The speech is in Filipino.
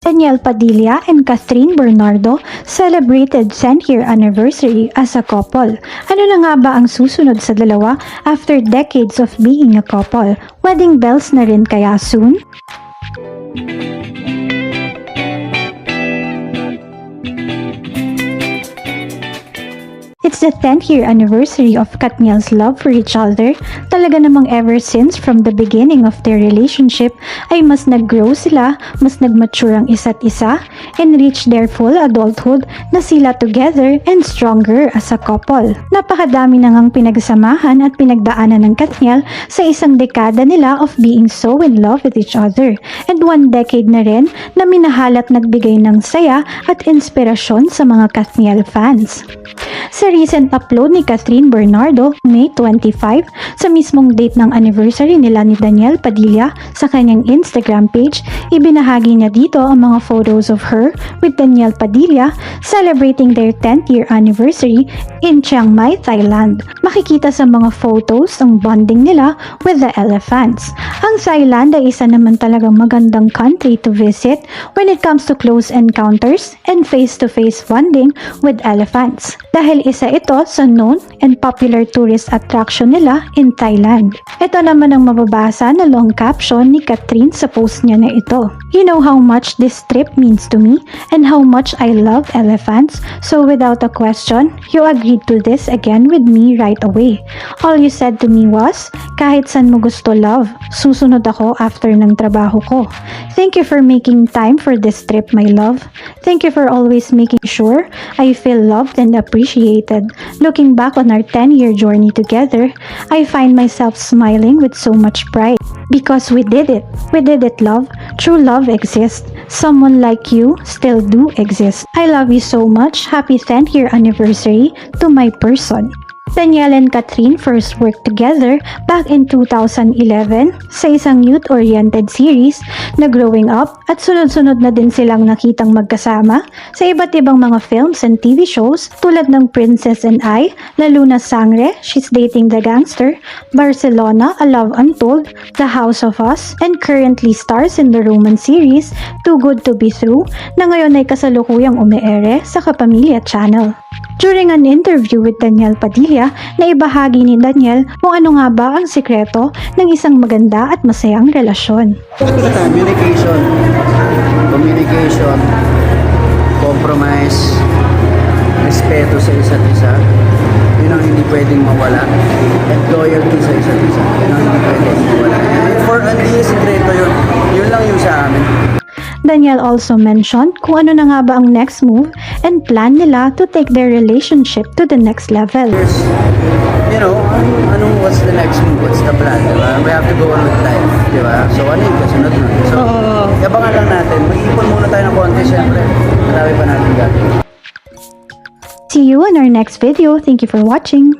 Daniel Padilla and Catherine Bernardo celebrated 10th-year anniversary as a couple. Ano na nga ba ang susunod sa dalawa after decades of being a couple? Wedding bells na rin kaya soon? It's the 10th-year anniversary of Katniel's love for each other. Talaga namang ever since from the beginning of their relationship ay mas nag-grow sila, mas nag-mature ang isa't isa, and reach their full adulthood na sila together and stronger as a couple. Napakadami na ngang pinagsamahan at pinagdaanan ng Katniel sa isang dekada nila of being so in love with each other. And 1 decade na rin na minahal at nagbigay ng saya at inspirasyon sa mga Katniel fans. Sa recent upload ni Catherine Bernardo, May 25, sa mismong date ng anniversary nila ni Daniel Padilla sa kanyang Instagram page, ibinahagi niya dito ang mga photos of her with Daniel Padilla celebrating their 10th year anniversary in Chiang Mai, Thailand. Makikita sa mga photos ang bonding nila with the elephants. Ang Thailand ay isa naman talagang magandang country to visit when it comes to close encounters and face-to-face bonding with elephants. Dahil isa ito sa known and popular tourist attraction nila in Thailand. Ito naman ang mababasa na long caption ni Catherine sa post niya na ito. You know how much this trip means to me and how much I love elephants, so without a question, you agreed to this again with me right away. All you said to me was, kahit saan mo gusto love, susunod ako after ng trabaho ko. Thank you for making time for this trip, my love. Thank you for always making sure I feel loved and appreciated. Looking back on our 10-year journey together, I find myself smiling with so much pride. Because we did it. We did it, love. True love exists. Someone like you still do exist. I love you so much. Happy 10th year anniversary to my person. Daniel and Catherine first worked together back in 2011 sa isang youth-oriented series na Growing Up, at sunod-sunod na din silang nakitang magkasama sa iba't ibang mga films and TV shows tulad ng Princess and I, La Luna Sangre, She's Dating the Gangster, Barcelona, A Love Untold, The House of Us, and currently stars in the romance series Too Good to Be True na ngayon ay kasalukuyang umeere sa Kapamilya Channel. During an interview with Daniel Padilla, naibahagi ni Daniel kung ano nga ba ang sikreto ng isang maganda at masayang relasyon. Communication, compromise, respeto sa isa't isa, yun ang hindi pwedeng mawala, at loyalty sa isa't isa, yun ang hindi pwedeng mawala. For hindi sikreto yun, yun lang yung sa amin. Daniel also mentioned kung ano na nga ba ang next move and plan nila to take their relationship to the next level. You know, what's the next move? What's the plan? Diba? We have to go on with life. Diba? So ano yung kasunod nun? So, yabangan lang natin. Mag-ipon muna tayo ng konti, syempre. Marami pa natin gagawin. See you in our next video. Thank you for watching.